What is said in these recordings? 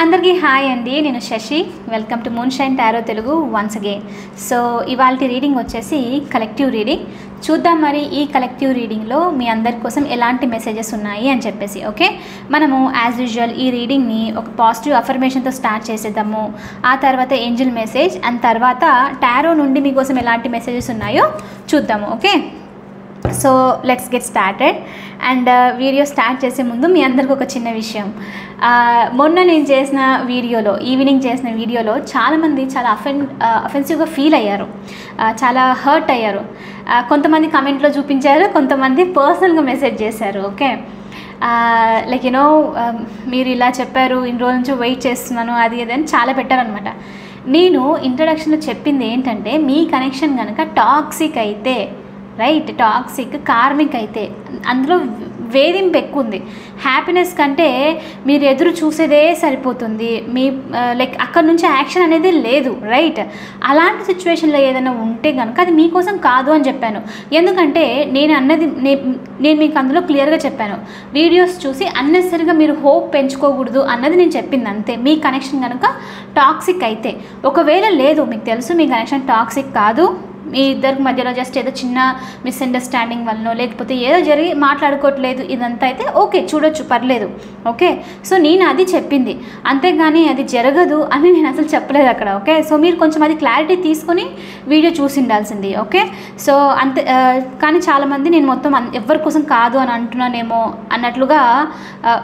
అందరికీ హాయ్ అండి, నేను Shashi. Welcome to moonshine tarot Telugu once again. So ఇవాళ రీడింగ్ వచ్చేసి కలెక్టివ్ రీడింగ్. చూద్దాం మరి ఈ కలెక్టివ్ రీడింగ్లో మీ అందరి కోసం ఎలాంటి మెసేజెస్ ఉన్నాయి అని చెప్పేసి. ఓకే, మనము యాజ్ యూజువల్ ఈ రీడింగ్ని ఒక పాజిటివ్ అఫర్మేషన్తో స్టార్ట్ చేసేద్దాము. ఆ తర్వాత ఏంజల్ మెసేజ్ అండ్ తర్వాత టారో నుండి మీకోసం ఎలాంటి మెసేజెస్ ఉన్నాయో చూద్దాము. Okay, so let's get started. And video start చేసే ముందు మీ అందరికి ఒక చిన్న విషయం. మొన్న నేను చేసిన వీడియోలో, ఈవినింగ్ చేసిన వీడియోలో చాలామంది చాలా అఫెన్సివ్గా ఫీల్ అయ్యారు, చాలా హర్ట్ అయ్యారు. కొంతమంది కమెంట్లో చూపించారు, కొంతమంది పర్సనల్గా మెసేజ్ చేశారు. ఓకే, లైక్ యూనో మీరు ఇలా చెప్పారు, ఇన్ని రోజుల నుంచి వెయిట్ చేస్తున్నాను, అది ఇది అని చాలా పెట్టారనమాట. నేను ఇంట్రడక్షన్లో చెప్పింది ఏంటంటే, మీ కనెక్షన్ కనుక టాక్సిక్ అయితే, రైట్, టాక్సిక్ కార్మిక్ అయితే అందులో వేధింపు ఎక్కువ ఉంది. హ్యాపీనెస్ కంటే మీరు ఎదురు చూసేదే సరిపోతుంది. మీ లైక్ అక్కడ నుంచి యాక్షన్ అనేది లేదు, రైట్. అలాంటి సిచ్యువేషన్లో ఏదైనా ఉంటే కనుక అది మీకోసం కాదు అని చెప్పాను. ఎందుకంటే నేను మీకు అందులో క్లియర్గా చెప్పాను, వీడియోస్ చూసి అన్నెసరిగా మీరు హోప్ పెంచుకోకూడదు అన్నది నేను చెప్పింది అంతే. మీ కనెక్షన్ కనుక టాక్సిక్ అయితే, ఒకవేళ లేదు, మీకు తెలుసు మీ కనెక్షన్ టాక్సిక్ కాదు, మీ ఇద్దరికి మధ్యలో జస్ట్ ఏదో చిన్న మిస్అండర్స్టాండింగ్ వల్లనో లేకపోతే ఏదో జరిగి మాట్లాడుకోవట్లేదు, ఇదంతా అయితే ఓకే, చూడొచ్చు, పర్లేదు. ఓకే, సో నేను అది చెప్పింది, అంతేగాని అది జరగదు అని నేను అసలు చెప్పలేదు అక్కడ. ఓకే, సో మీరు కొంచెం అది క్లారిటీ తీసుకొని వీడియో చూసి ఉండాల్సింది. ఓకే, సో అంతే. కానీ చాలామంది నేను మొత్తం ఎవరి కోసం కాదు అని అంటున్నానేమో అన్నట్లుగా,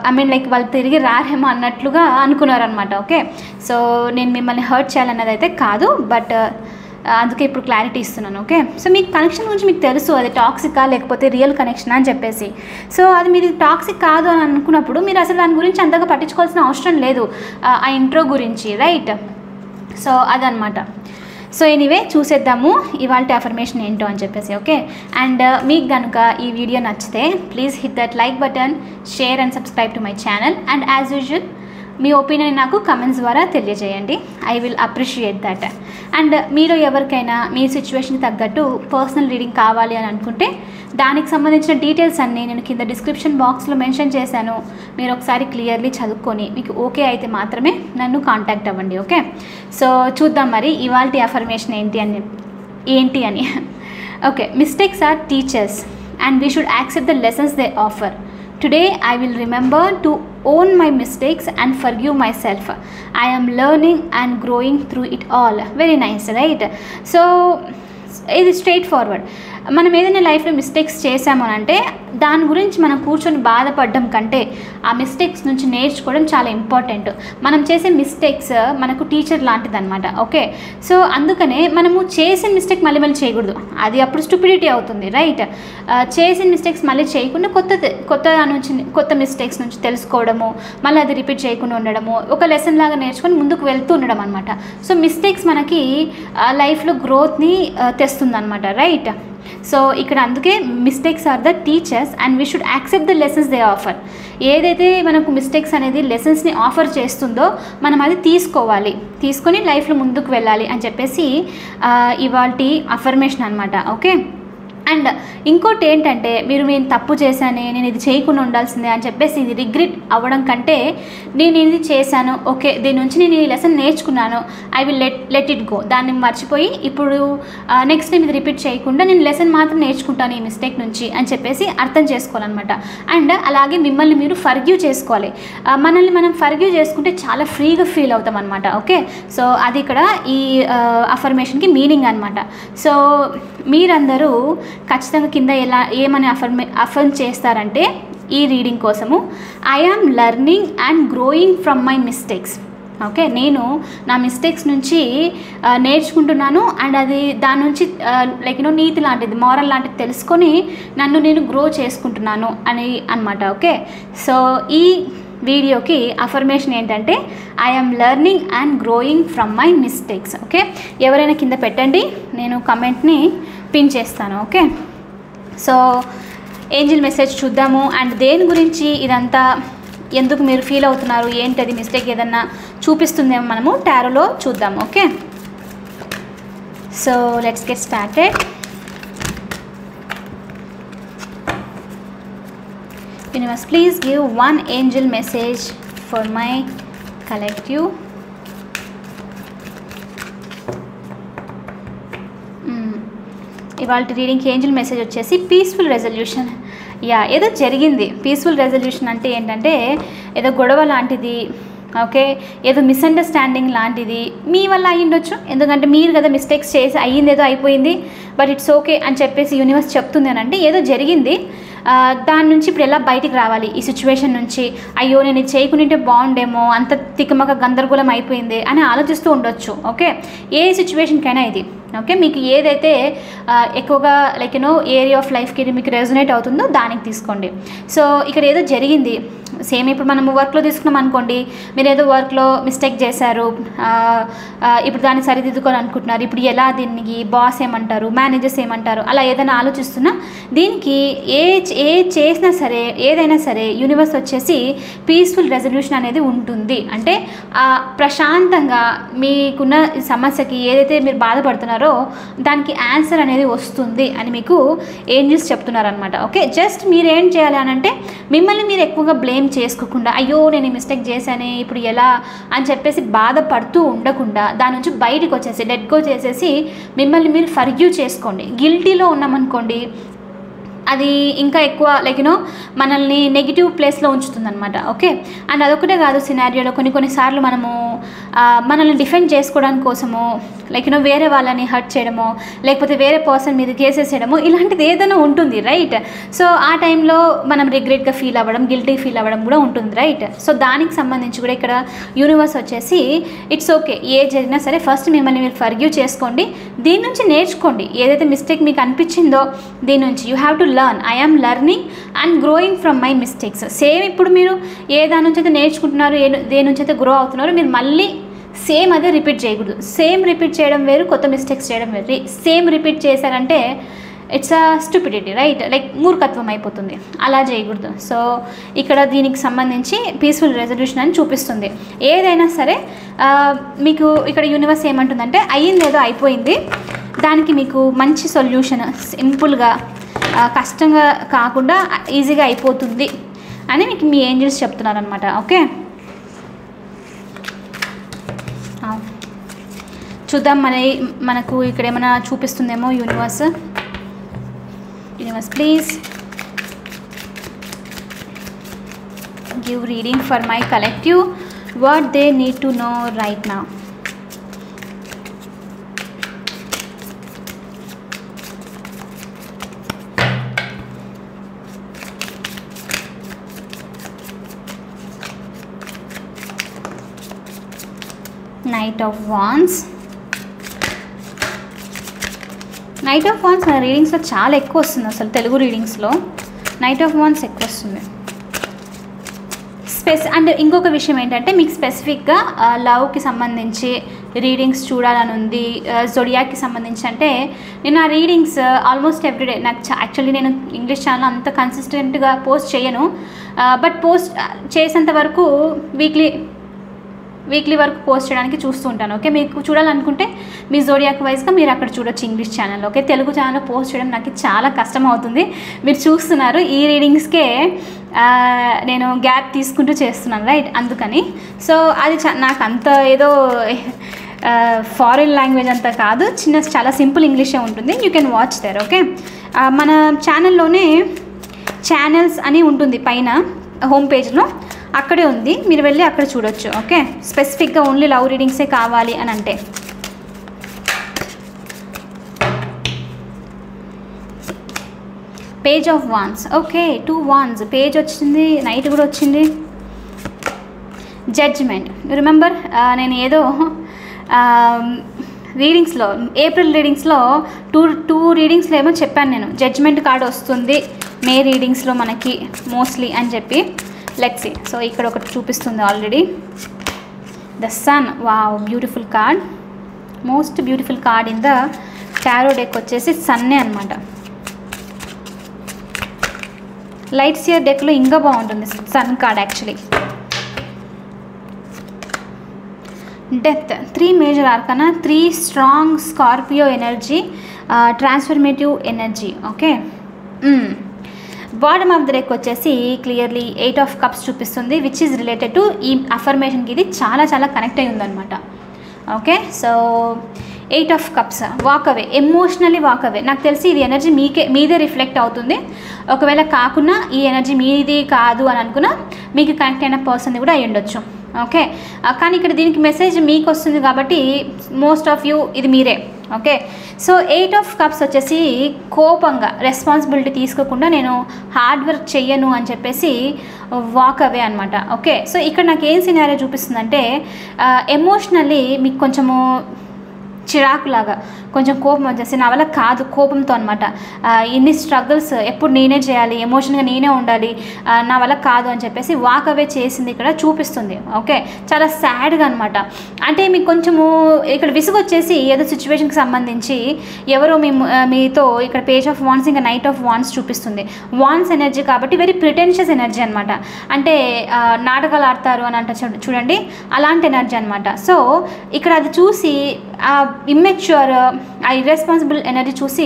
ఐ మీన్ లైక్ వాళ్ళు తిరిగి రారేమో అన్నట్లుగా అనుకున్నారనమాట. ఓకే, సో నేను మిమ్మల్ని హర్ట్ చేయాలన్నది అయితే కాదు, బట్ అందుకే ఇప్పుడు క్లారిటీ ఇస్తున్నాను. ఓకే, సో మీ కనెక్షన్ గురించి మీకు తెలుసు, అది టాక్సికా లేకపోతే రియల్ కనెక్షన్ అని చెప్పేసి. సో అది మీరు టాక్సిక్ కాదు అని అనుకున్నప్పుడు మీరు అసలు దాని గురించి అంతగా పట్టించుకోవాల్సిన అవసరం లేదు, ఆ ఇంట్రో గురించి, రైట్. సో అదనమాట. సో ఎనీవే చూసేద్దాము ఇవాళ అఫర్మేషన్ ఏంటో అని చెప్పేసి. ఓకే, అండ్ మీకు కనుక ఈ వీడియో నచ్చితే please hit that like button, share and subscribe to my channel. And as usual me opinion నాకు కమెంట్స్ ద్వారా తెలియజేయండి, I will appreciate that. And మీరు ఎవరికైనా మీ సిచ్యువేషన్కి తగ్గట్టు పర్సనల్ రీడింగ్ కావాలి అని అనుకుంటే దానికి సంబంధించిన డీటెయిల్స్ అన్నీ నేను కింద డిస్క్రిప్షన్ బాక్స్లో మెన్షన్ చేశాను. మీరు ఒకసారి క్లియర్లీ చదువుకొని మీకు ఓకే అయితే మాత్రమే నన్ను కాంటాక్ట్ అవ్వండి. ఓకే, సో చూద్దాం మరి ఇవాల్టి అఫర్మేషన్ ఏంటి అని. Okay, mistakes are teachers and we should accept the lessons they offer. Today I will remember to own my mistakes and forgive myself. I am learning and growing through it all. Very nice, right? So ఇది straight forward. మనం ఏదైనా లైఫ్లో mistakes చేసాము అంటే దాని గురించి మనం కూర్చొని బాధపడడం కంటే ఆ మిస్టేక్స్ నుంచి నేర్చుకోవడం చాలా ఇంపార్టెంట్. మనం చేసే మిస్టేక్స్ మనకు టీచర్ లాంటిది అనమాట. ఓకే, సో అందుకనే మనము చేసిన మిస్టేక్ మళ్ళీ చేయకూడదు, అది అప్పుడు స్టూపిడిటీ అవుతుంది, రైట్. చేసిన మిస్టేక్స్ మళ్ళీ చేయకుండా కొత్త మిస్టేక్స్ నుంచి తెలుసుకోవడము, మళ్ళీ అది రిపీట్ చేయకుండా ఉండడము, ఒక లెసన్ లాగా నేర్చుకొని ముందుకు వెళ్తూ ఉండడం అనమాట. సో మిస్టేక్స్ మనకి లైఫ్లో గ్రోత్ని తెస్తుంది అనమాట, రైట్. సో ఇక్కడ అందుకే mistakes are the teachers and we should accept the lessons they offer. ఏదైతే మనకు మిస్టేక్స్ అనేది లెసన్స్ని ఆఫర్ చేస్తుందో మనం అది తీసుకొని లైఫ్లో ముందుకు వెళ్ళాలి అని చెప్పేసి ఇవాల్టి అఫర్మేషన్ అనమాట. ఓకే, అండ్ ఇంకోటి ఏంటంటే, నేను తప్పు చేశానే, నేను ఇది చేయకుండా ఉండాల్సిందే అని చెప్పేసి ఇది రిగ్రెట్ అవ్వడం కంటే, నేను ఇది చేశాను, ఓకే, దీని నుంచి నేను ఈ లెసన్ నేర్చుకున్నాను, I will let it go, దాన్ని మర్చిపోయి ఇప్పుడు నెక్స్ట్ టైం ఇది రిపీట్ చేయకుండా నేను లెసన్ మాత్రం నేర్చుకుంటాను ఈ మిస్టేక్ నుంచి అని చెప్పేసి అర్థం చేసుకోవాలన్నమాట. అండ్ అలాగే మిమ్మల్ని మీరు ఫర్గివ్ చేసుకోవాలి. మనల్ని మనం ఫర్గివ్ చేసుకుంటే చాలా ఫ్రీగా ఫీల్ అవుతాం అనమాట. ఓకే, సో అది ఇక్కడ ఈ అఫర్మేషన్కి మీనింగ్ అనమాట. సో మీరందరూ ఖచ్చితంగా కింద ఏమని అఫర్మ్ చేస్తారంటే ఈ రీడింగ్ కోసము, I am learning and growing from my mistakes. Okay, నేను నా మిస్టేక్స్ నుంచి నేర్చుకుంటున్నాను అండ్ అది దాని నుంచి లైక్ నీతి లాంటిది, మారల్ లాంటిది తెలుసుకొని నన్ను నేను గ్రో చేసుకుంటున్నాను అని అనమాట. ఓకే, సో ఈ వీడియోకి అఫర్మేషన్ ఏంటంటే, I am learning and growing from my mistakes. Okay, ఎవరైనా కింద పెట్టండి, నేను కమెంట్ని పిన్ చేస్తాను. ఓకే, సో ఏంజిల్ మెసేజ్ చూద్దాము. అండ్ దేని గురించి ఇదంతా, ఎందుకు మీరు ఫీల్ అవుతున్నారు, ఏంటది మిస్టేక్ ఏదన్నా చూపిస్తుందేమో మనము టారోలో చూద్దాము. Okay, so let's get started. Universe, please give one angel message for my collective ఇవాళ రీడింగ్కి ఏంజల్ మెసేజ్ వచ్చేసి పీస్ఫుల్ రెజల్యూషన్. ఏదో జరిగింది. పీస్ఫుల్ రెజల్యూషన్ అంటే ఏంటంటే ఏదో గొడవ లాంటిది, ఓకే, ఏదో మిస్అండర్స్టాండింగ్ లాంటిది మీ వల్ల అయ్యిండొచ్చు. ఎందుకంటే మీరు కదా మిస్టేక్స్ చేసి అయ్యింది, ఏదో అయిపోయింది, బట్ ఇట్స్ ఓకే అని చెప్పేసి యూనివర్స్ చెప్తుంది అని అంటే ఏదో జరిగింది. దాని నుంచి ఇప్పుడు ఎలా బయటికి రావాలి ఈ సిచ్యువేషన్ నుంచి, అయ్యో నేను ఇది చేయకుంటే బాగుండేమో, అంత తిక్కమక గందరగోళం అయిపోయింది అని ఆలోచిస్తూ ఉండొచ్చు. ఓకే, ఏ సిచ్యువేషన్కైనా ఇది ఓకే. మీకు ఏదైతే ఎక్కువగా లైక్ ఏరియా ఆఫ్ లైఫ్కి మీకు రెజొనేట్ అవుతుందో దానికి తీసుకోండి. సో ఇక్కడ ఏదో జరిగింది. సేమ్ ఇప్పుడు మనము వర్క్లో తీసుకున్నాం అనుకోండి, మీరు ఏదో వర్క్లో మిస్టేక్ చేశారు, ఇప్పుడు దాన్ని సరిదిద్దుకోవాలి అనుకుంటున్నారు. ఇప్పుడు ఎలా దీనికి బాస్ ఏమంటారు, మేనేజర్స్ ఏమంటారు, అలా ఏదైనా ఆలోచిస్తున్నా దీనికి ఏ చేసినా సరే, ఏదైనా సరే యూనివర్స్ వచ్చేసి పీస్ఫుల్ రెజల్యూషన్ అనేది ఉంటుంది. అంటే ప్రశాంతంగా మీకున్న సమస్యకి ఏదైతే మీరు బాధపడుతున్నారో దానికి ఆన్సర్ అనేది వస్తుంది అని మీకు ఏంజల్స్ చెప్తున్నారనమాట. ఓకే, జస్ట్ మీరు ఏం చేయాలి అని అంటే మిమ్మల్ని మీరు ఎక్కువగా బ్లేమ్ చేసుకోకుండా, అయ్యో నేను ఈ మిస్టేక్ చేశానే ఇప్పుడు ఎలా అని చెప్పేసి బాధపడుతూ ఉండకుండా దాని నుంచి బయటకు వచ్చేసి లెట్ గో చేసేసి మిమ్మల్ని మీరు ఫర్గ్యూ చేసుకోండి. గిల్టీలో ఉన్నామనుకోండి అది ఇంకా ఎక్కువ లైక్ మనల్ని నెగిటివ్ ప్లేస్లో ఉంచుతుందన్నమాట. ఓకే, అండ్ అదొకటే కాదు, సినారియోలో కొన్నిసార్లు మనము మనల్ని డిఫెండ్ చేసుకోవడానికి కోసము లైక్ వేరే వాళ్ళని హర్ట్ చేయడమో లేకపోతే వేరే పర్సన్ మీద కేసెస్ చేయడమో ఇలాంటిది ఏదైనా ఉంటుంది, రైట్? సో ఆ టైంలో మనం రిగ్రెట్గా ఫీల్ అవ్వడం, గిల్టీ ఫీల్ అవ్వడం కూడా ఉంటుంది, రైట్? సో దానికి సంబంధించి కూడా ఇక్కడ యూనివర్స్ వచ్చేసి ఇట్స్ ఓకే, ఏ జరిగినా సరే ఫస్ట్ మిమ్మల్ని మీరు ఫర్గ్యూ చేసుకోండి, దీని నుంచి నేర్చుకోండి. ఏదైతే మిస్టేక్ మీకు అనిపించిందో దీని నుంచి you have to learn. I am learning and growing from my mistakes. Same ఇప్పుడు మీరు ఏ దాని నుంచి అయితే నేర్చుకుంటున్నారు, దేని నుంచి అయితే గ్రో అవుతున్నారో మీరు మళ్ళీ సేమ్ అదే రిపీట్ చేయకూడదు. సేమ్ రిపీట్ చేయడం వేరు, కొత్త మిస్టేక్స్ చేయడం వేరు. సేమ్ రిపీట్ చేశారంటే it's a stupidity, right? Like మూర్ఖత్వం అయిపోతుంది, అలా చేయకూడదు. సో ఇక్కడ దీనికి సంబంధించి పీస్ఫుల్ రెజల్యూషన్ అని చూపిస్తుంది. ఏదైనా సరే మీకు ఇక్కడ యూనివర్స్ ఏమంటుందంటే అయ్యిందేదో అయిపోయింది, దానికి మీకు మంచి సొల్యూషన్ సింపుల్గా కష్టంగా కాకుండా ఈజీగా అయిపోతుంది అని మీకు మీ ఏంజల్స్ చెప్తున్నారనమాట. ఓకే, చూద్దాం మనకు ఇక్కడ ఏమైనా చూపిస్తుందేమో universe. Please give reading for my collective, what they need to know right now. Knight of wands. Knight of wands మన రీడింగ్స్లో చాలా ఎక్కువ వస్తుంది. అసలు తెలుగు రీడింగ్స్లో నైట్ ఆఫ్ వాండ్స్ ఎక్కువ వస్తుంది. అండ్ ఇంకొక విషయం ఏంటంటే మీకు స్పెసిఫిక్గా లవ్కి సంబంధించి రీడింగ్స్ చూడాలని ఉంది, జొడియాక్కి సంబంధించి అంటే నేను ఆ రీడింగ్స్ ఆల్మోస్ట్ ఎవ్రీడే నాకు యాక్చువల్లీ నేను ఇంగ్లీష్ ఛానల్ అంత కన్సిస్టెంట్గా పోస్ట్ చేయను, బట్ పోస్ట్ చేసేంత వరకు వీక్లీ వరకు పోస్ట్ చేయడానికి చూస్తూ ఉంటాను. ఓకే, మీకు చూడాలనుకుంటే మీ జోడియాక్ వైజ్గా మీరు అక్కడ చూడొచ్చు ఇంగ్లీష్ ఛానల్లో. ఓకే, తెలుగు ఛానల్లో పోస్ట్ చేయడం నాకు చాలా కష్టం అవుతుంది. మీరు చూస్తున్నారు ఈ రీడింగ్స్కే నేను గ్యాప్ తీసుకుంటూ చేస్తున్నాను, రైట్? అందుకని సో అది నాకు అంత ఏదో ఫారిన్ లాంగ్వేజ్ అంతా కాదు, చాలా సింపుల్ ఇంగ్లీషే ఉంటుంది. You can watch there. Okay, మన ఛానల్లోనే ఛానల్స్ అని ఉంటుంది పైన హోమ్ పేజ్లో, అక్కడే ఉంది, మీరు వెళ్ళి అక్కడ చూడొచ్చు. ఓకే, స్పెసిఫిక్గా ఓన్లీ లవ్ రీడింగ్సే కావాలి అని అంటే. Page of wands. Okay, 2 wands page వచ్చింది, నైట్ కూడా వచ్చింది. జడ్జ్మెంట్. రిమెంబర్ నేను ఏదో రీడింగ్స్లో ఏప్రిల్ రీడింగ్స్లో టూ రీడింగ్స్లో ఏమో చెప్పాను నేను, జడ్జ్మెంట్ కార్డ్ వస్తుంది మే రీడింగ్స్లో మనకి మోస్ట్లీ అని చెప్పి. Let's see. సో ఇక్కడ ఒకటి చూపిస్తుంది already, the sun. Wow, beautiful card, most beautiful card in the tarot deck వచ్చేసి సన్నే అనమాట. లైట్స్ ఇయర్ డెక్లో ఇంకా బాగుంటుంది sun card actually. Death. 3 major arcana, 3 strong scorpio energy, transformative energy. Okay, bottom of the deck వచ్చేసి clearly 8 of cups చూపిస్తుంది, which is related to ఈ అఫర్మేషన్కి ఇది చాలా చాలా కనెక్ట్ అయి ఉందన్నమాట. Okay, so 8 of cups, walk away, emotionally walk away. నాకు తెలిసి ఇది ఎనర్జీ మీదే రిఫ్లెక్ట్ అవుతుంది. ఒకవేళ కాకుండా ఈ ఎనర్జీ మీది కాదు అని అనుకున్నా మీకు కనెక్ట్ అయిన పర్సన్ కూడా అయ్యి ఉండొచ్చు. ఓకే, కానీ ఇక్కడ దీనికి మెసేజ్ మీకు వస్తుంది కాబట్టి మోస్ట్ ఆఫ్ యూ ఇది మీరే. ఓకే, సో 8 ఆఫ్ కప్స్ వచ్చేసి కోపంగా రెస్పాన్సిబిలిటీ తీసుకోకుండా నేను హార్డ్ వర్క్ చెయ్యను అని చెప్పేసి వాక్ అవే అనమాట. ఓకే, సో ఇక్కడ నాకు ఏం సినారియో చూపిస్తుందంటే ఎమోషనల్లీ మీకు కొంచెము చిరాకులాగా కొంచెం కోపం వచ్చేసి నా వల్ల కాదు కోపంతో అనమాట. ఇన్ని స్ట్రగుల్స్ ఎప్పుడు నేనే చేయాలి, ఎమోషన్గా నేనే ఉండాలి, నా వల్ల కాదు అని చెప్పేసి వాక్ అవే చేసింది ఇక్కడ చూపిస్తుంది. ఓకే, చాలా సాడ్గా అనమాట. అంటే మీకు కొంచెము ఇక్కడ విసుగు వచ్చేసి ఏదో సిచ్యువేషన్కి సంబంధించి ఎవరో మీతో ఇక్కడ పేజ్ ఆఫ్ వాన్స్ ఇంకా నైట్ ఆఫ్ వాన్స్ చూపిస్తుంది. వాన్స్ ఎనర్జీ కాబట్టి వెరీ ప్రిటెన్షియస్ ఎనర్జీ అనమాట. అంటే నాటకాలు ఆడతారు అని అంటే చూడండి, అలాంటి ఎనర్జీ అనమాట. సో ఇక్కడ అది చూసి ఇమ్మెచ్యూర్ ఆ ఇర్రెస్పాన్సిబుల్ ఎనర్జీ చూసి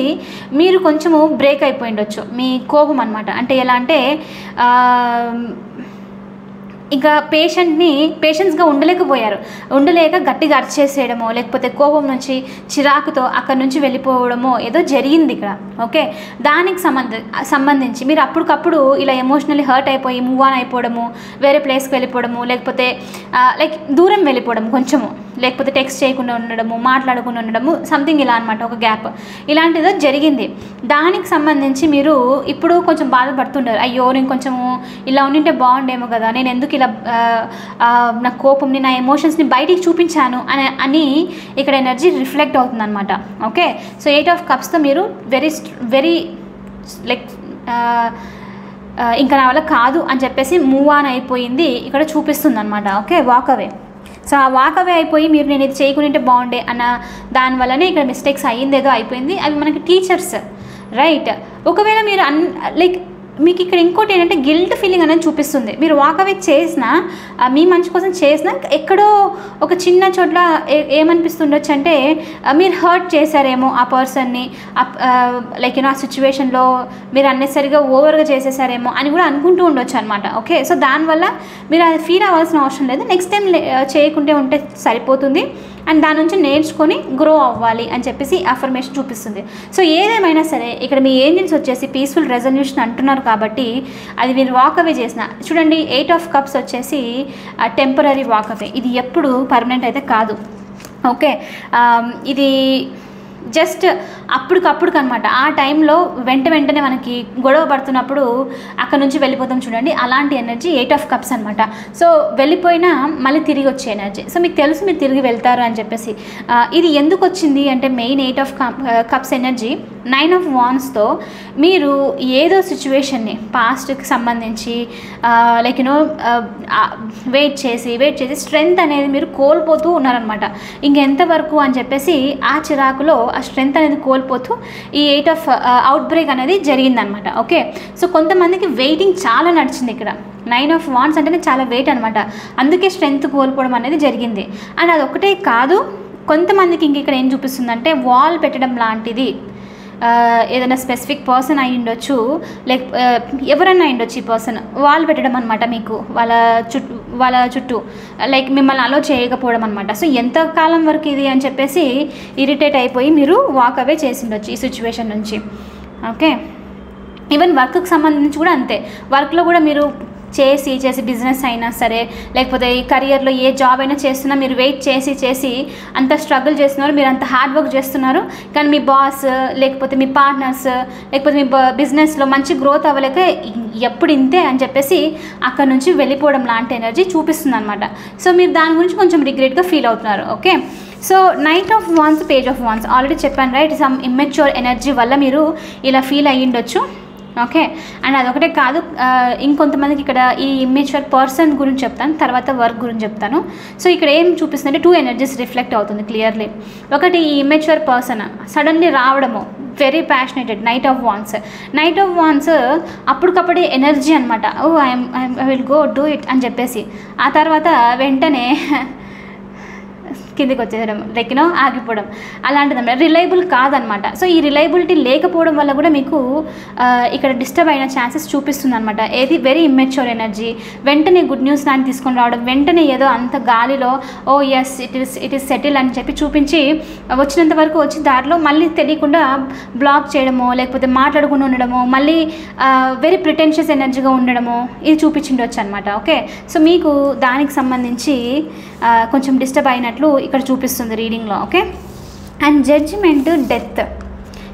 మీరు కొంచెము బ్రేక్ అయిపోయి ఉండొచ్చు మీ కోపం అనమాట. అంటే ఎలా అంటే ఇంకా పేషెన్స్గా ఉండలేక గట్టిగా అరిచేసేయడమో లేకపోతే కోపం నుంచి చిరాకుతో అక్కడి నుంచి వెళ్ళిపోవడమో ఏదో జరిగింది ఇక్కడ. ఓకే, దానికి సంబంధించి మీరు అప్పటికప్పుడు ఇలా ఎమోషనల్లీ హర్ట్ అయిపోయి మూవ్ ఆన్ అయిపోవడము, వేరే ప్లేస్కి వెళ్ళిపోవడము, లేకపోతే లైక్ దూరం వెళ్ళిపోవడము కొంచెము, లేకపోతే టెక్స్ట్ చేయకుండా ఉండడము, మాట్లాడకుండా ఉండడము, సంథింగ్ ఇలా అనమాట, ఒక గ్యాప్ ఇలాంటిదో జరిగింది. దానికి సంబంధించి మీరు ఇప్పుడు కొంచెం బాధపడుతుంటారు. అయ్యో నేను కొంచెము ఇలా ఉండింటే బాగుండేమో కదా, నేను ఎందుకు ఇలా నా కోపంని నా ఎమోషన్స్ని బయటికి చూపించాను అని ఇక్కడ ఎనర్జీ రిఫ్లెక్ట్ అవుతుంది అనమాట. ఓకే, సో 8 ఆఫ్ కప్స్తో మీరు వెరీ లైక్ ఇంకా నా వల్ల కాదు అని చెప్పేసి మూవ్ ఆన్ అయిపోయింది ఇక్కడ చూపిస్తుంది అనమాట. Okay, walk away. సో ఆ వాక్ అవే అయిపోయి మీరు నేను ఇది చేయకుంటే బాగుండే అన్న దానివల్లనే ఇక్కడ మిస్టేక్స్ అయ్యిందేదో అయిపోయింది. అవి మనకి టీచర్స్, రైట్? ఒకవేళ మీరు లైక్ మీకు ఇక్కడ ఇంకోటి ఏంటంటే గిల్ట్ ఫీలింగ్ అనేది చూపిస్తుంది. మీరు వాక్ అవే చేసినా మీ మంచి కోసం చేసినా ఎక్కడో ఒక చిన్న చోట్ల ఏమనిపిస్తుండొచ్చు అంటే మీరు హర్ట్ చేశారేమో ఆ పర్సన్ని, లైక్ ఆ సిచ్యువేషన్లో మీరు అన్నెసరిగా ఓవర్గా చేసేసారేమో అని కూడా అనుకుంటూ ఉండొచ్చు అనమాట. ఓకే, సో దానివల్ల మీరు అది ఫీల్ అవ్వాల్సిన అవసరం లేదు. నెక్స్ట్ టైం చేయకుంటే ఉంటే సరిపోతుంది అండ్ దాని నుంచి నేర్చుకొని గ్రో అవ్వాలి అని చెప్పేసి అఫర్మేషన్ చూపిస్తుంది. సో ఏదేమైనా సరే ఇక్కడ మీ ఏంజల్స్ వచ్చేసి పీస్ఫుల్ రెజల్యూషన్ అంటున్నారు కాబట్టి అది మీరు వాక్ అవే చేసిన చూడండి. 8 ఆఫ్ కప్స్ వచ్చేసి టెంపరీ వాక్ అవే, ఇది ఎప్పుడు పర్మనెంట్ అయితే కాదు. ఓకే, ఇది జస్ట్ అప్పటికప్పుడు అనమాట. ఆ టైంలో వెంటనే మనకి గొడవ పడుతున్నప్పుడు అక్కడ నుంచి వెళ్ళిపోతాం చూడండి, అలాంటి ఎనర్జీ 8 ఆఫ్ కప్స్ అనమాట. సో వెళ్ళిపోయినా మళ్ళీ తిరిగి వచ్చే ఎనర్జీ. సో మీకు తెలుసు మీరు తిరిగి వెళ్తారు అని చెప్పేసి. ఇది ఎందుకు వచ్చింది అంటే main 8 of cups energy 9 of వాన్స్తో మీరు ఏదో సిచ్యువేషన్ని పాస్ట్కి సంబంధించి లైక్ వెయిట్ చేసి స్ట్రెంగ్త్ అనేది మీరు కోల్పోతూ ఉన్నారనమాట. ఇంకెంతవరకు అని చెప్పేసి ఆ చిరాకులో ఆ స్ట్రెంగ్త్ అనేది కోల్పోతూ ఈ 8 ఆఫ్ అవుట్ బ్రేక్ అనేది జరిగిందనమాట. ఓకే, సో కొంతమందికి వెయిటింగ్ చాలా నడిచింది ఇక్కడ. 9 ఆఫ్ వాన్స్ అంటేనే చాలా వెయిట్ అనమాట, అందుకే స్ట్రెంగ్త్ కోల్పోవడం అనేది జరిగింది. అండ్ అదొకటే కాదు, కొంతమందికి ఇంక ఇక్కడ ఏం చూపిస్తుందంటే వాల్ పెట్టడం లాంటిది. ఏదైనా స్పెసిఫిక్ పర్సన్ అయి ఉండొచ్చు, లైక్ ఎవరన్నా అయి ఉండొచ్చు. ఈ పర్సన్ వాల్ పెట్టడం అనమాట మీకు వాళ్ళ చుట్టూ లైక్ మిమ్మల్ని అలో చేయకపోవడం అనమాట. సో ఎంతకాలం వరకు ఇది అని చెప్పేసి ఇరిటేట్ అయిపోయి మీరు వాక్ అవే చేసి ఉండొచ్చు ఈ సిచ్యువేషన్ నుంచి. ఓకే, ఈవెన్ వర్క్కి సంబంధించి కూడా అంతే. వర్క్లో కూడా మీరు చేసి బిజినెస్ అయినా సరే లేకపోతే ఈ కెరియర్లో ఏ జాబ్ అయినా చేస్తున్నా మీరు వెయిట్ చేసి అంత స్ట్రగుల్ చేస్తున్నారు, మీరు అంత హార్డ్ వర్క్ చేస్తున్నారు, కానీ మీ బాస్ లేకపోతే మీ పార్ట్నర్స్ లేకపోతే మీ బిజినెస్లో మంచి గ్రోత్ అవ్వలేక ఎప్పుడు ఇంతే అని చెప్పేసి అక్కడ నుంచి వెళ్ళిపోవడం లాంటి ఎనర్జీ చూపిస్తుంది అనమాట. సో మీరు దాని గురించి కొంచెం రిగ్రెట్గా ఫీల్ అవుతున్నారు. Okay, so night of Vance, page of wands already చెప్పాను రైట్. సమ్ ఇమ్మెచ్యూర్ ఎనర్జీ వల్ల మీరు ఇలా ఫీల్ అయ్యిండొచ్చు. ఓకే, అండ్ అదొకటే కాదు, ఇంకొంతమందికి ఇక్కడ ఈ ఇమ్మెచ్యూర్ పర్సన్ గురించి చెప్తాను, తర్వాత వర్క్ గురించి చెప్తాను. సో ఇక్కడ ఏం చూపిస్తుందంటే 2 ఎనర్జీస్ రిఫ్లెక్ట్ అవుతుంది క్లియర్లీ. ఒకటి ఈ ఇమ్మెచ్యూర్ పర్సన్ సడన్లీ రావడము, very passionated. Knight of wands అప్పటికప్పుడే ఎనర్జీ అనమాట. Oh I will go do it అని చెప్పేసి ఆ తర్వాత వెంటనే కిందికి వచ్చేయడం, లైక్ ఆగిపోవడం అలాంటిదన్నమాట. రిలయబుల్ కాదనమాట. సో ఈ రిలయబిలిటీ లేకపోవడం వల్ల కూడా మీకు ఇక్కడ డిస్టర్బ్ అయిన ఛాన్సెస్ చూపిస్తుంది అనమాట. ఏది వెరీ ఇమ్మెచ్యూర్ ఎనర్జీ. వెంటనే గుడ్ న్యూస్ లాంటి తీసుకొని రావడం, వెంటనే ఏదో అంత గాలిలో ఓ ఎస్ ఇట్ ఈస్ సెటిల్ అని చెప్పి చూపించి వచ్చినంత వరకు వచ్చి దారిలో మళ్ళీ తెలియకుండా బ్లాక్ చేయడమో, లేకపోతే మాట్లాడకుండా ఉండడమో, మళ్ళీ వెరీ ప్రిటెన్షియస్ ఎనర్జీగా ఉండడమో ఇది చూపించిండొచ్చు అనమాట. ఓకే, సో మీకు దానికి సంబంధించి కొంచెం డిస్టర్బ్ అయినట్లు ఇక్కడ చూపిస్తుంది రీడింగ్లో. Okay, and judgement, death,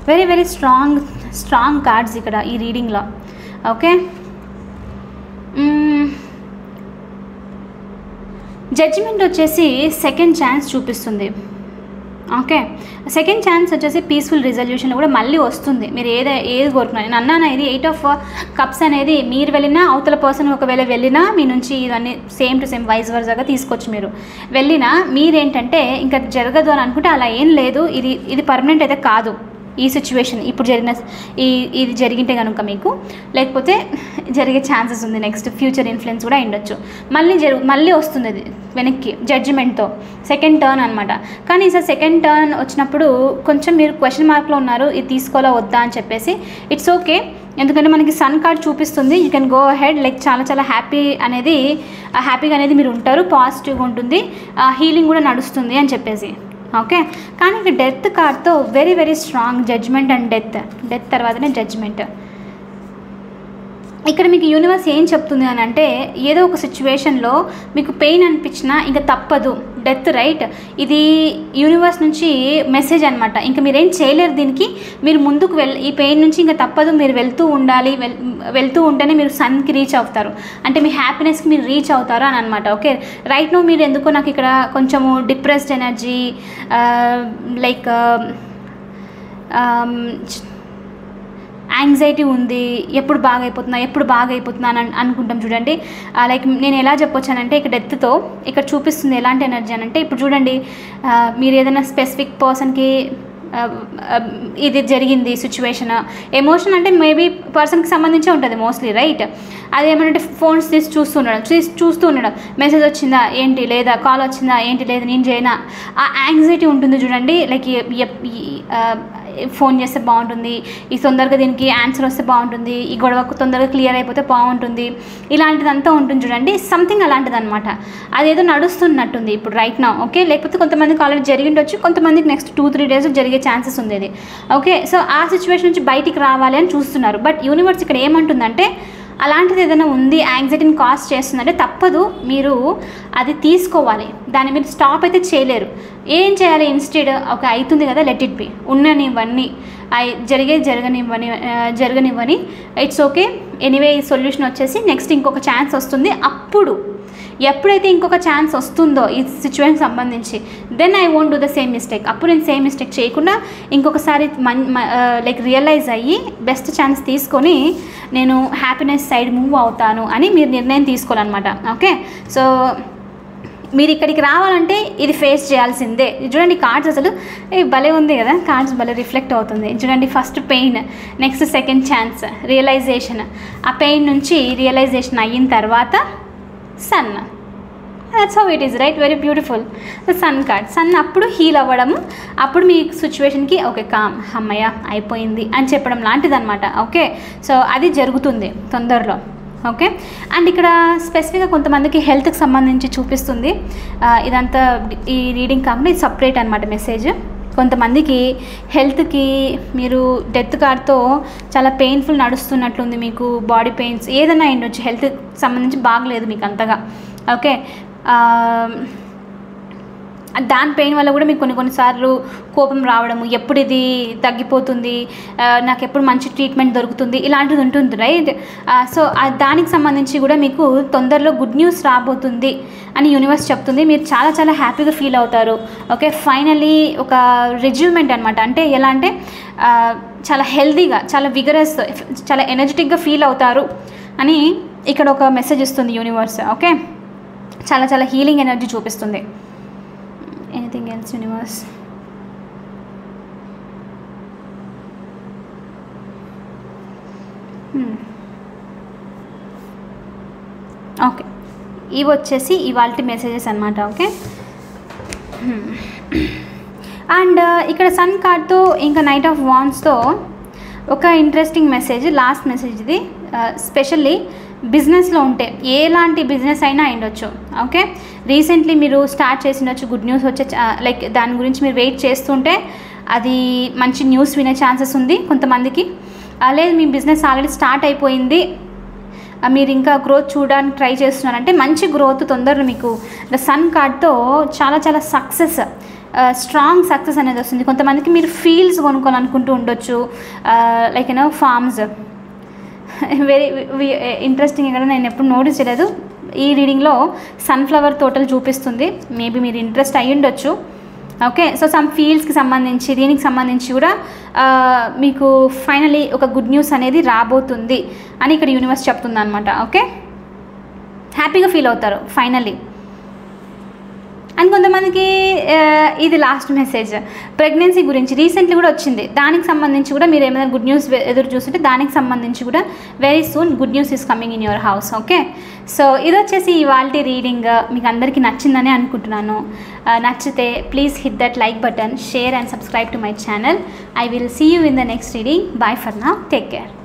very very strong cards ఇక్కడ ఈ రీడింగ్లో. ఓకే, జడ్జిమెంట్ వచ్చేసి సెకండ్ ఛాన్స్ చూపిస్తుంది. ఓకే, సెకండ్ ఛాన్స్ వచ్చేసి పీస్ఫుల్ రిజల్యూషన్ కూడా మళ్ళీ వస్తుంది. మీరు ఏది కోరుకున్నారు. నేను అన్నాను ఇది 8 of Cups అనేది మీరు వెళ్ళినా, అవతల పర్సన్ ఒకవేళ వెళ్ళినా మీ నుంచి ఇవన్నీ సేమ్ టు సేమ్ వైస్ వర్సాగా తీసుకోవచ్చు. మీరు వెళ్ళినా మీరేంటంటే ఇంకా జరగదు అని అనుకుంటే అలా ఏం లేదు. ఇది పర్మనెంట్ అయితే కాదు. ఈ సిచ్యువేషన్ ఇప్పుడు ఇది జరిగింటే కనుక మీకు, లేకపోతే జరిగే ఛాన్సెస్ ఉంది. నెక్స్ట్ ఫ్యూచర్ ఇన్ఫ్లుయెన్స్ కూడా ఉండొచ్చు. మళ్ళీ వస్తుంది అది వెనక్కి జడ్జిమెంట్తో, సెకండ్ టర్న్ అనమాట. కానీ ఈసారి సెకండ్ టర్న్ వచ్చినప్పుడు కొంచెం మీరు క్వశ్చన్ మార్క్లో ఉన్నారు, ఇది తీసుకోవాలా వద్దా అని చెప్పేసి. ఇట్స్ ఓకే, ఎందుకంటే మనకి సన్ కార్డ్ చూపిస్తుంది. You can go ahead, like చాలా హ్యాపీగా అనేది మీరు ఉంటారు, పాజిటివ్గా ఉంటుంది, హీలింగ్ కూడా నడుస్తుంది అని చెప్పేసి. ఓకే, కానీ ఇక్కడ డెత్ కార్డ్తో very very strong judgement and death తర్వాతనే జడ్జ్మెంట్. ఇక్కడ మీకు యూనివర్స్ ఏం చెప్తుంది అని అంటే, ఏదో ఒక సిచ్యువేషన్లో మీకు పెయిన్ అనిపించినా ఇంకా తప్పదు, డెత్ రైట్, ఇది యూనివర్స్ నుంచి మెసేజ్ అనమాట. ఇంకా మీరేం చేయలేరు దీనికి, మీరు ముందుకు ఈ పెయిన్ నుంచి ఇంకా తప్పదు, మీరు వెళ్తూ ఉండాలి, వెళ్తూ ఉంటేనే మీరు సన్కి రీచ్ అవుతారు, అంటే మీ హ్యాపీనెస్కి మీరు రీచ్ అవుతారు అని అనమాట. ఓకే, రైట్ నో మీరు ఎందుకో నాకు ఇక్కడ కొంచెము డిప్రెస్డ్ ఎనర్జీ, లైక్ యాంగ్జైటీ ఉంది, ఎప్పుడు బాగా అయిపోతున్నా అని అనుకుంటాం చూడండి. లైక్ నేను ఎలా చెప్పొచ్చానంటే, ఇక్కడ డెత్తో ఇక్కడ చూపిస్తుంది ఎలాంటి ఎనర్జీ అని అంటే, ఇప్పుడు చూడండి మీరు ఏదైనా స్పెసిఫిక్ పర్సన్కి ఇది జరిగింది సిచ్యువేషన్, ఎమోషన్ అంటే మేబీ పర్సన్కి సంబంధించే ఉంటుంది మోస్ట్లీ, రైట్. అదేమంటే ఫోన్స్ తీసి చూస్తూ ఉండడం, మెసేజ్ వచ్చిందా ఏంటి, లేదా కాల్ వచ్చిందా ఏంటి, లేదా నేను చేయనా, ఆ యాంగ్జైటీ ఉంటుంది చూడండి. లైక్ ఫోన్ చేస్తే బాగుంటుంది, ఈ తొందరగా దీనికి ఆన్సర్ వస్తే బాగుంటుంది, ఈ గొడవకు తొందరగా క్లియర్ అయిపోతే బాగుంటుంది, ఇలాంటిదంతా ఉంటుంది చూడండి. సంథింగ్ అలాంటిది అనమాట. అదేదో నడుస్తున్నట్టుంది ఇప్పుడు రైట్ నా. ఓకే, లేకపోతే కొంతమందికి ఆల్రెడీ జరిగిండొచ్చు, కొంతమందికి నెక్స్ట్ 2-3 days జరిగే ఛాన్సెస్ ఉంది అది. ఓకే, సో ఆ సిచ్యువేషన్ నుంచి బయటికి రావాలి అని చూస్తున్నారు. బట్ యూనివర్స్ ఇక్కడ ఏమంటుందంటే, అలాంటిది ఏదైనా ఉంది, యాంగ్జైటీని కాజ్ చేస్తుందంటే తప్పదు, మీరు అది తీసుకోవాలి, దాన్ని మీరు స్టాప్ అయితే చేయలేరు. ఏం చేయాలి ఇన్స్టెడ్, ఒక అవుతుంది కదా, లెట్ ఇట్ బి, ఉన్ననివ్వని, జరగనివ్వని, ఇట్స్ ఓకే. ఎనీవే ఈ సొల్యూషన్ వచ్చేసి నెక్స్ట్ ఇంకొక ఛాన్స్ వస్తుంది. అప్పుడు ఎప్పుడైతే ఇంకొక ఛాన్స్ వస్తుందో ఈ సిచ్యువేషన్ సంబంధించి, then I won't do the same mistake. అప్పుడు నేను సేమ్ మిస్టేక్ చేయకుండా ఇంకొకసారి లైక్ రియలైజ్ అయ్యి బెస్ట్ ఛాన్స్ తీసుకొని నేను హ్యాపీనెస్ సైడ్ మూవ్ అవుతాను అని మీరు నిర్ణయం తీసుకోవాలన్నమాట. ఓకే, సో మీరు ఇక్కడికి రావాలంటే ఇది ఫేస్ చేయాల్సిందే. చూడండి కార్డ్స్ అసలు భలే ఉంది కదా, కార్డ్స్ భలే రిఫ్లెక్ట్ అవుతుంది చూడండి. First pain, next second chance, realization, ఆ పెయిన్ నుంచి రియలైజేషన్ అయిన తర్వాత sun. That's how it is right, very beautiful. Sun card, sun అప్పుడు హీల్ అవ్వడము, అప్పుడు మీ సిచ్యువేషన్కి ఓకే కామ్, అమ్మయ్య అయిపోయింది అని చెప్పడం లాంటిది అనమాట. ఓకే, సో అది జరుగుతుంది తొందరలో. ఓకే, అండ్ ఇక్కడ స్పెసిఫిక్గా కొంతమందికి హెల్త్కి సంబంధించి చూపిస్తుంది. ఇదంతా ఈ రీడింగ్ కాకుండా ఇది సపరేట్ అనమాట మెసేజ్. కొంతమందికి హెల్త్కి మీరు డెత్ కార్డ్తో చాలా పెయిన్ఫుల్ నడుస్తున్నట్లుంది, మీకు బాడీ పెయిన్స్ ఏదైనా ఉండొచ్చు, హెల్త్కి సంబంధించి బాగలేదు మీకు అంతగా. ఓకే, దాని పెయిన్ వల్ల కూడా మీకు కొన్నిసార్లు కోపం రావడము, ఎప్పుడు ఇది తగ్గిపోతుంది, నాకు ఎప్పుడు మంచి ట్రీట్మెంట్ దొరుకుతుంది, ఇలాంటిది ఉంటుంది రైట్. సో దానికి సంబంధించి కూడా మీకు తొందరలో గుడ్ న్యూస్ రాబోతుంది అని యూనివర్స్ చెప్తుంది. మీరు చాలా హ్యాపీగా ఫీల్ అవుతారు. ఓకే, ఫైనలీ ఒక రిజ్యూమెంట్ అనమాట. అంటే ఎలా అంటే చాలా హెల్తీగా, చాలా విగరస్, చాలా ఎనర్జెటిక్గా ఫీల్ అవుతారు అని ఇక్కడ ఒక మెసేజ్ ఇస్తుంది యూనివర్స్. ఓకే, చాలా హీలింగ్ ఎనర్జీ చూపిస్తుంది. Anything else universe? ఓకే, ఇవి వచ్చేసి ఇవాల్టి మెసేజెస్ అనమాట. ఓకే, అండ్ ఇక్కడ సన్ కార్డ్తో ఇంకా నైట్ ఆఫ్ వాండ్స్తో ఒక ఇంట్రెస్టింగ్ మెసేజ్, లాస్ట్ మెసేజ్ ఇది. స్పెషల్లీ బిజినెస్లో ఉంటే, ఎలాంటి బిజినెస్ అయినా అయ్యుండొచ్చు. ఓకే, రీసెంట్లీ మీరు స్టార్ట్ చేసిండొచ్చు, గుడ్ న్యూస్ వచ్చే లైక్ దాని గురించి మీరు వెయిట్ చేస్తుంటే అది మంచి న్యూస్ వినే ఛాన్సెస్ ఉంది కొంతమందికి. లేదు మీ బిజినెస్ ఆల్రెడీ స్టార్ట్ అయిపోయింది, మీరు ఇంకా గ్రోత్ చూడడానికి ట్రై చేస్తున్నారంటే మంచి గ్రోత్ తొందరగా మీకు సన్ కార్డ్తో చాలా చాలా సక్సెస్, స్ట్రాంగ్ సక్సెస్ అనేది వస్తుంది. కొంతమందికి మీరు ఫీల్డ్స్ కొనుక్కోవాలనుకుంటూ ఉండొచ్చు, లైక్ ఫార్మ్స్. Very interesting. ఇక్కడ నేను ఎప్పుడు నోటీస్ చేయలేదు, ఈ రీడింగ్లో సన్ఫ్లవర్ తోటలు చూపిస్తుంది. మేబీ మీరు ఇంట్రెస్ట్ అయ్యి ఉండొచ్చు. ఓకే, సో సమ్ ఫీల్డ్స్కి సంబంధించి, దీనికి సంబంధించి కూడా మీకు ఫైనలీ ఒక గుడ్ న్యూస్ అనేది రాబోతుంది అని ఇక్కడ యూనివర్స్ చెప్తుంది అనమాట. ఓకే, హ్యాపీగా ఫీల్ అవుతారు ఫైనల్లీ. అండ్ కొంతమందికి ఇది లాస్ట్ మెసేజ్, ప్రెగ్నెన్సీ గురించి రీసెంట్లీ కూడా వచ్చింది, దానికి సంబంధించి కూడా మీరు ఏమైనా గుడ్ న్యూస్ ఎదురు చూస్తుంటే దానికి సంబంధించి కూడా very soon good news is coming in your house. Okay, so ఇది వచ్చేసి ఇవాల్టి రీడింగ్. మీకు అందరికీ నచ్చిందని అనుకుంటున్నాను. నచ్చితే please hit that like button, share and subscribe to my channel. I will see you in the next reading. Bye for now. Take care.